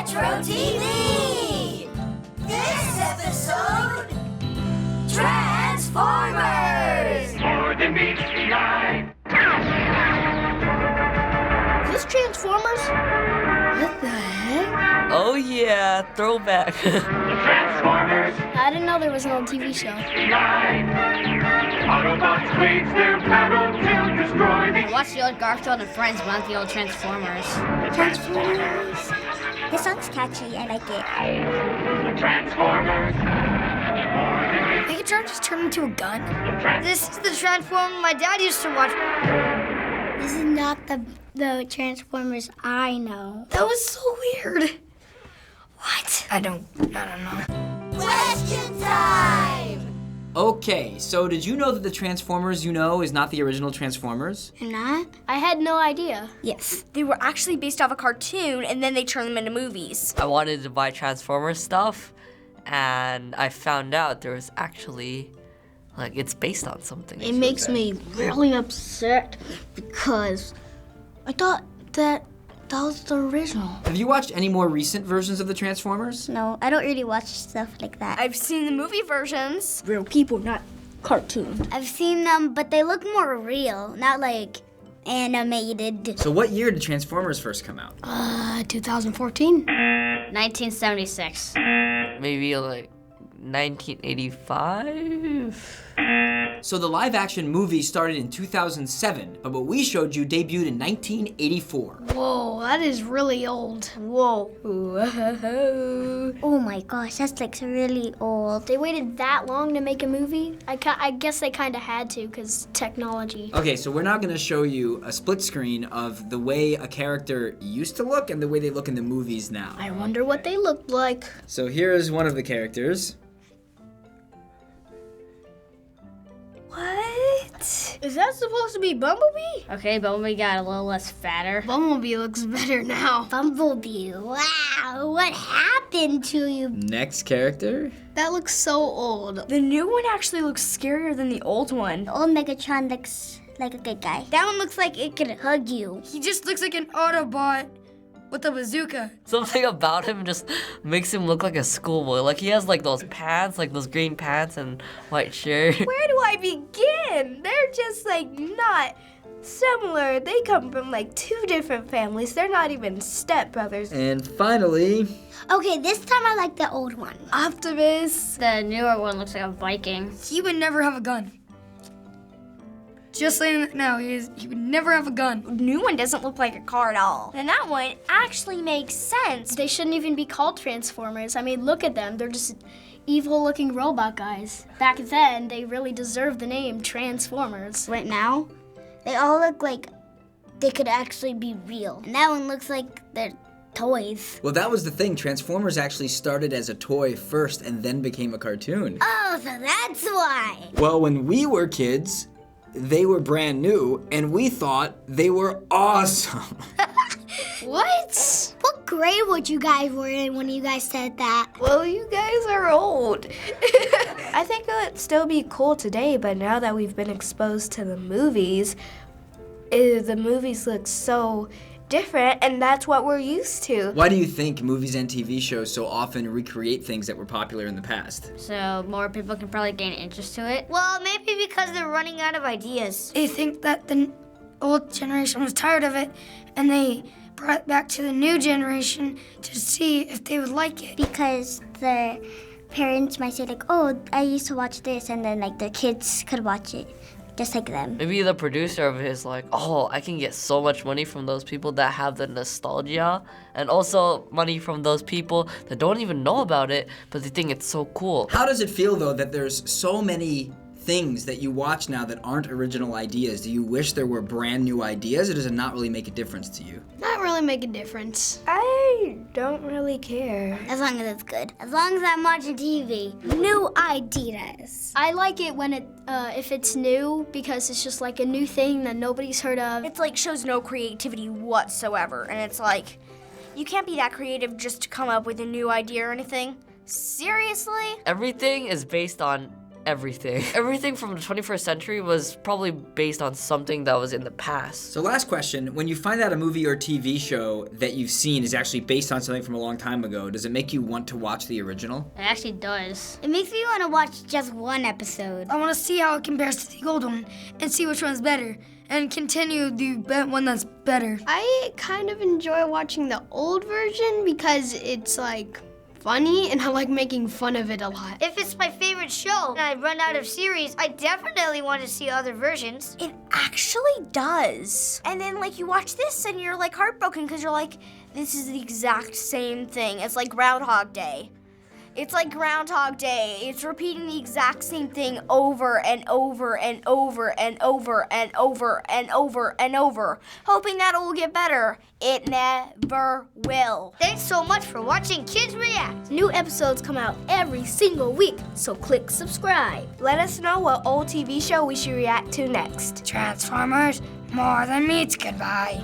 Retro TV! This episode, Transformers! More than meets the eye. This Transformers? What the heck? Oh yeah, throwback. The Transformers. I didn't know there was an old TV show. Autobots wage their battle to destroy the... I watched the old Garfield and Friends, but not the old Transformers. Transformers. This song's catchy, I like it. The Transformers. Megatron just turned into a gun? This is the Transformer my dad used to watch. This is not the Transformers I know. That was so weird. What? I don't know. Question time! Okay, so did you know that the Transformers you know is not the original Transformers? You're not? I had no idea. Yes, they were actually based off a cartoon and then they turned them into movies. I wanted to buy Transformers stuff, and I found out there was actually, it's based on something. It makes me really upset because I thought that was the original. Have you watched any more recent versions of the Transformers? No, I don't really watch stuff like that. I've seen the movie versions. Real people, not cartoon. I've seen them, but they look more real, not like animated. So what year did Transformers first come out? 2014? 1976. Maybe 1985? So the live-action movie started in 2007, but what we showed you debuted in 1984. Whoa, that is really old. Whoa. Oh my gosh, that's like really old. They waited that long to make a movie? I guess they kind of had to because technology. Okay, so we're now gonna show you a split screen of the way a character used to look and the way they look in the movies now. I wonder what they looked like. So here's one of the characters. What? Is that supposed to be Bumblebee? Okay, Bumblebee got a little less fatter. Bumblebee looks better now. Bumblebee, wow, what happened to you? Next character. That looks so old. The new one actually looks scarier than the old one. Old Megatron looks like a good guy. That one looks like it could hug you. He just looks like an Autobot with a bazooka. Something about him just makes him look like a schoolboy. He has those pants, those green pants and white shirt. Where do I begin? They're just not similar. They come from two different families. They're not even stepbrothers. And finally, Okay, this time I like the old one. Optimus. The newer one looks like a Viking. He would never have a gun. Just saying that now, he would never have a gun. The new one doesn't look like a car at all. And that one actually makes sense. They shouldn't even be called Transformers. I mean, look at them. They're just evil-looking robot guys. Back then, they really deserved the name Transformers. Right now, they all look like they could actually be real. And that one looks like they're toys. well, that was the thing. Transformers actually started as a toy first and then became a cartoon. Oh, so that's why. Well, when we were kids, they were brand new, and we thought they were awesome. What? What grade would you guys were in when you guys said that? Well, you guys are old. I think it would still be cool today, but now that we've been exposed to the movies look so different, and that's what we're used to. Why do you think movies and TV shows so often recreate things that were popular in the past? So more people can probably gain interest to it. Well, maybe because they're running out of ideas. They think that the old generation was tired of it, and they brought it back to the new generation to see if they would like it. Because their parents might say oh, I used to watch this, and then their kids could watch it. Just like them. Maybe the producer of it is I can get so much money from those people that have the nostalgia, and also money from those people that don't even know about it, but they think it's so cool. How does it feel, though, that there's so many things that you watch now that aren't original ideas? Do you wish there were brand new ideas, or does it not really make a difference to you? Not really make a difference. I don't really care. As long as it's good. As long as I'm watching TV. New ideas. I like it when if it's new because it's just a new thing that nobody's heard of. It's shows no creativity whatsoever, and it's you can't be that creative just to come up with a new idea or anything. Seriously? Everything is based on everything. Everything from the 21st century was probably based on something that was in the past. So last question, when you find out a movie or TV show that you've seen is actually based on something from a long time ago, does it make you want to watch the original? It actually does. It makes me want to watch just one episode. I want to see how it compares to the old one and see which one's better and continue the one that's better. I kind of enjoy watching the old version because it's like funny and I like making fun of it a lot. If it's my favorite show and I run out of series, I definitely want to see other versions. It actually does. And then like you watch this and you're like heartbroken because you're like, this is the exact same thing. It's like Groundhog Day. It's like Groundhog Day. It's repeating the exact same thing over and over and over and over and over and over and over, hoping that it will get better. It never will. Thanks so much for watching Kids React. New episodes come out every single week, so click subscribe. Let us know what old TV show we should react to next. Transformers, more than meets goodbye.